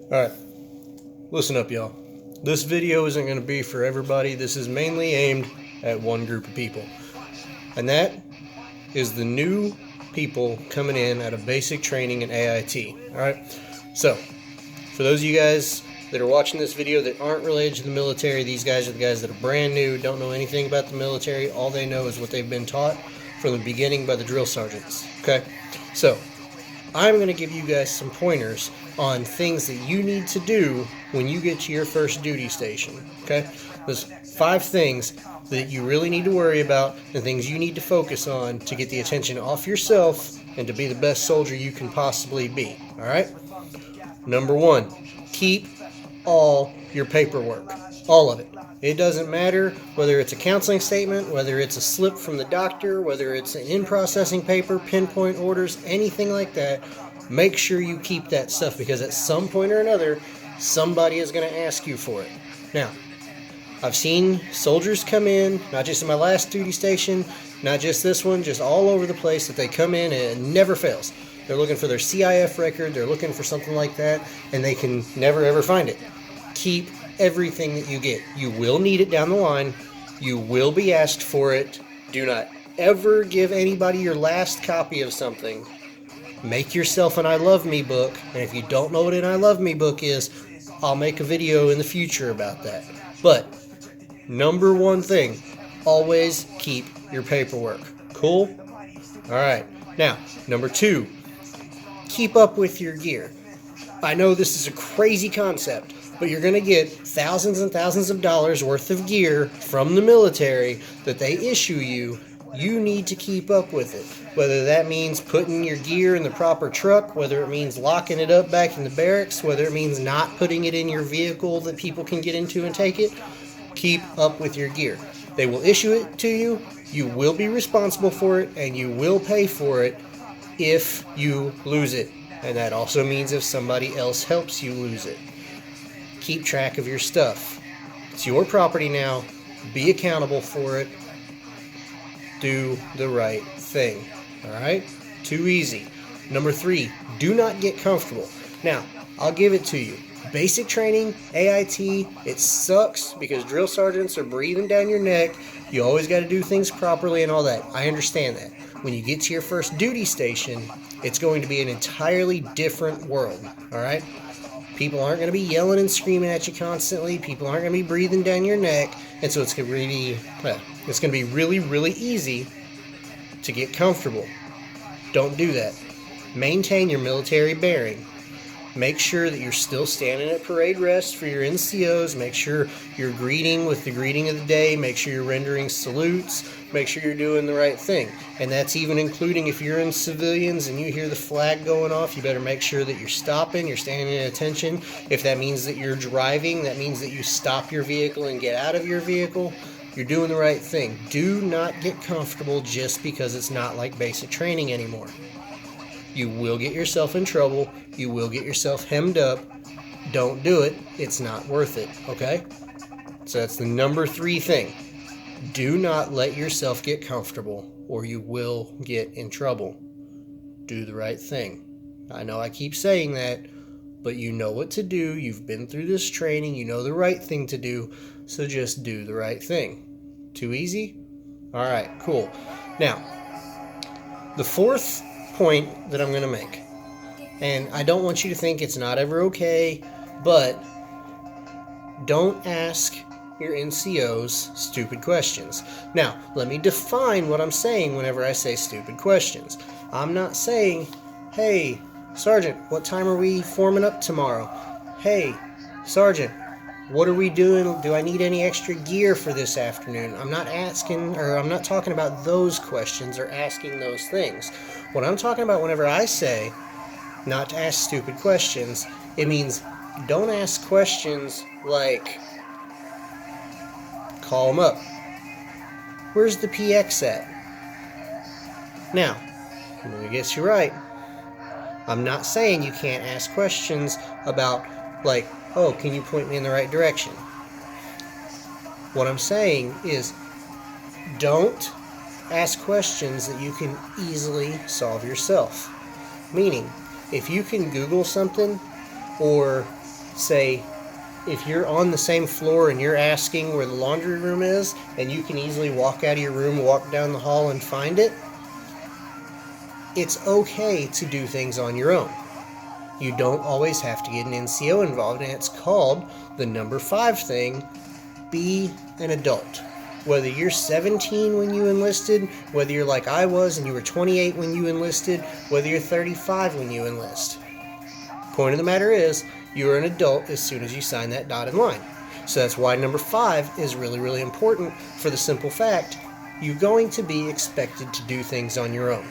Alright, listen up, y'all. This video isn't going to be for everybody. This is mainly aimed at one group of people. And that is the new people coming in at a basic training in AIT. Alright, so for those of you guys that are watching this video that aren't related to the military, these guys are the guys that are brand new, don't know anything about the military. All they know is what they've been taught from the beginning by the drill sergeants. Okay, so I'm going to give you guys some pointers on things that you need to do when you get to your first duty station. Okay, there's 5 things that you really need to worry about and things you need to focus on to get the attention off yourself and to be the best soldier you can possibly be. All right, number 1, keep all your paperwork, all of it. It doesn't matter whether it's a counseling statement, whether it's a slip from the doctor, whether it's an in-processing paper, pinpoint orders, anything like that. Make sure you keep that stuff because at some point or another, somebody is going to ask you for it. Now, I've seen soldiers come in, not just in my last duty station, not just this one, just all over the place that they come in and it never fails. They're looking for their CIF record, they're looking for something like that, and they can never ever find it. Keep everything that you get. You will need it down the line. You will be asked for it. Do not ever give anybody your last copy of something. Make yourself an I Love Me book, and if you don't know what an I Love Me book is, I'll make a video in the future about that. But number 1 thing, always keep your paperwork. Cool? Alright, now number 2, keep up with your gear. I know this is a crazy concept, but you're going to get thousands and thousands of dollars worth of gear from the military that they issue you. You need to keep up with it. Whether that means putting your gear in the proper truck, whether it means locking it up back in the barracks, whether it means not putting it in your vehicle that people can get into and take it, keep up with your gear. They will issue it to you. You will be responsible for it, and you will pay for it if you lose it. And that also means if somebody else helps you lose it. Keep track of your stuff. It's your property now. Be accountable for it. Do the right thing. Alright? Too easy. Number 3, do not get comfortable. Now, I'll give it to you. Basic training, AIT, it sucks because drill sergeants are breathing down your neck. You always got to do things properly and all that. I understand that. When you get to your first duty station, it's going to be an entirely different world. Alright? People aren't going to be yelling and screaming at you constantly. People aren't going to be breathing down your neck. And so it's going to be really, really easy to get comfortable. Don't do that. Maintain your military bearing. Make sure that you're still standing at parade rest for your NCOs. Make sure you're greeting with the greeting of the day. Make sure you're rendering salutes. Make sure you're doing the right thing. And that's even including if you're in civilians and you hear the flag going off, you better make sure that you're stopping, you're standing at attention. If that means that you're driving, that means that you stop your vehicle and get out of your vehicle. You're doing the right thing. Do not get comfortable just because it's not like basic training anymore. You will get yourself in trouble. You will get yourself hemmed up. Don't do it. It's not worth it, okay? So that's the number 3 thing. Do not let yourself get comfortable or you will get in trouble. Do the right thing. I know I keep saying that, but you know what to do. You've been through this training. You know the right thing to do, so just do the right thing. Too easy? All right, cool. Now, the 4th point that I'm going to make, and I don't want you to think it's not ever okay, but don't ask your NCOs stupid questions. Now, let me define what I'm saying whenever I say stupid questions. I'm not saying, hey, Sergeant, what time are we forming up tomorrow? Hey, Sergeant, what are we doing? Do I need any extra gear for this afternoon? I'm not talking about those questions or asking those things. What I'm talking about whenever I say not to ask stupid questions, it means don't ask questions like, call them up. Where's the PX at? Now, let me get you right. I'm not saying you can't ask questions about, like, oh, can you point me in the right direction? What I'm saying is don't ask questions that you can easily solve yourself. Meaning, if you can Google something or say, if you're on the same floor and you're asking where the laundry room is, and you can easily walk out of your room, walk down the hall and find it, it's okay to do things on your own. You don't always have to get an NCO involved, and it's called the number 5 thing, be an adult. Whether you're 17 when you enlisted, whether you're like I was and you were 28 when you enlisted, whether you're 35 when you enlist. Point of the matter is, you're an adult as soon as you sign that dotted line. So that's why number 5 is really, really important, for the simple fact, you're going to be expected to do things on your own.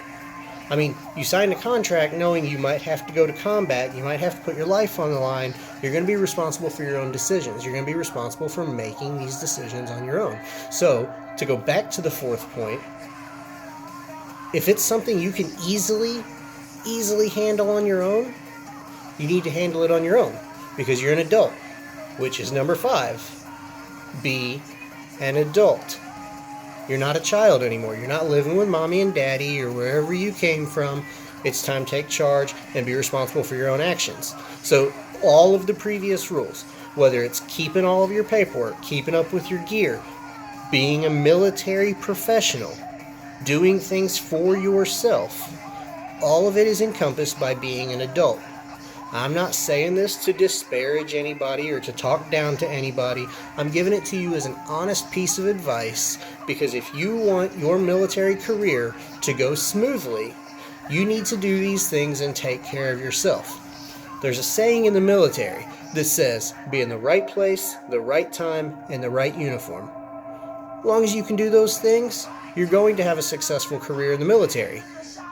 I mean, you signed a contract knowing you might have to go to combat, you might have to put your life on the line. You're going to be responsible for your own decisions. You're going to be responsible for making these decisions on your own. So, to go back to the 4th point, if it's something you can easily handle on your own, you need to handle it on your own, because you're an adult, which is number 5. Be an adult. You're not a child anymore. You're not living with mommy and daddy or wherever you came from. It's time to take charge and be responsible for your own actions. So all of the previous rules, whether it's keeping all of your paperwork, keeping up with your gear, being a military professional, doing things for yourself, all of it is encompassed by being an adult. I'm not saying this to disparage anybody or to talk down to anybody. I'm giving it to you as an honest piece of advice, because if you want your military career to go smoothly, you need to do these things and take care of yourself. There's a saying in the military that says, be in the right place, the right time, and the right uniform. As long as you can do those things, you're going to have a successful career in the military.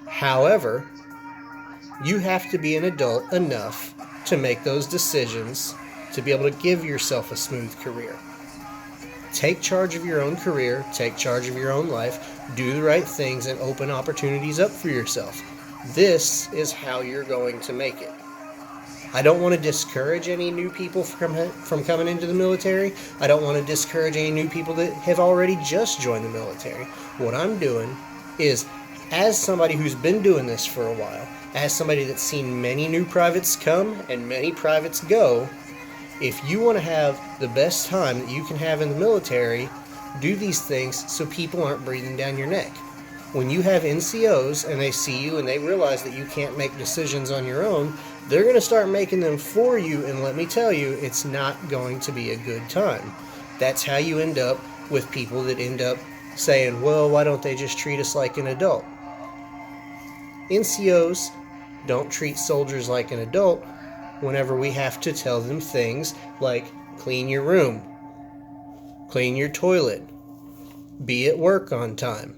However, you have to be an adult enough to make those decisions to be able to give yourself a smooth career. Take charge of your own career, take charge of your own life, do the right things, and open opportunities up for yourself. This is how you're going to make it. I don't want to discourage any new people from coming into the military. I don't want to discourage any new people that have already just joined the military. What I'm doing is, as somebody who's been doing this for a while, as somebody that's seen many new privates come and many privates go, if you want to have the best time that you can have in the military, do these things so people aren't breathing down your neck. When you have NCOs and they see you and they realize that you can't make decisions on your own, they're going to start making them for you, and let me tell you, it's not going to be a good time. That's how you end up with people that end up saying, well, why don't they just treat us like an adult? NCOs don't treat soldiers like an adult whenever we have to tell them things like clean your room, clean your toilet, be at work on time.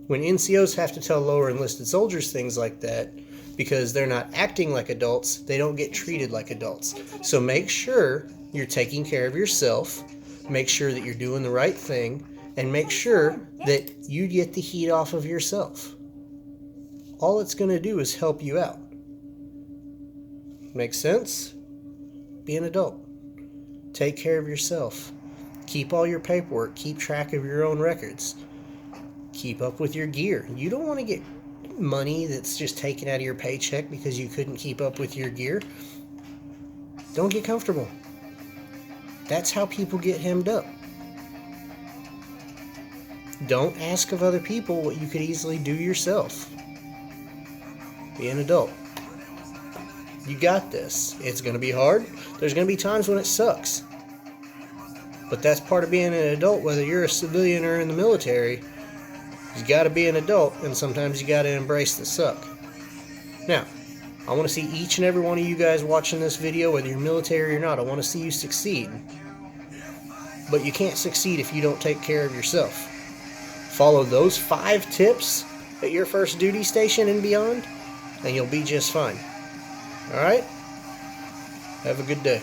When NCOs have to tell lower enlisted soldiers things like that, because they're not acting like adults, they don't get treated like adults. So make sure you're taking care of yourself, make sure that you're doing the right thing, and make sure that you get the heat off of yourself. All it's going to do is help you out. Make sense? Be an adult. Take care of yourself. Keep all your paperwork. Keep track of your own records. Keep up with your gear. You don't want to get money that's just taken out of your paycheck because you couldn't keep up with your gear. Don't get comfortable. That's how people get hemmed up. Don't ask of other people what you could easily do yourself. Be an adult. You got this. It's going to be hard. There's going to be times when it sucks. But that's part of being an adult, whether you're a civilian or in the military. You got to be an adult, and sometimes you got to embrace the suck. Now, I want to see each and every one of you guys watching this video, whether you're military or not. I want to see you succeed. But you can't succeed if you don't take care of yourself. Follow those 5 tips at your first duty station and beyond, and you'll be just fine. Alright? Have a good day.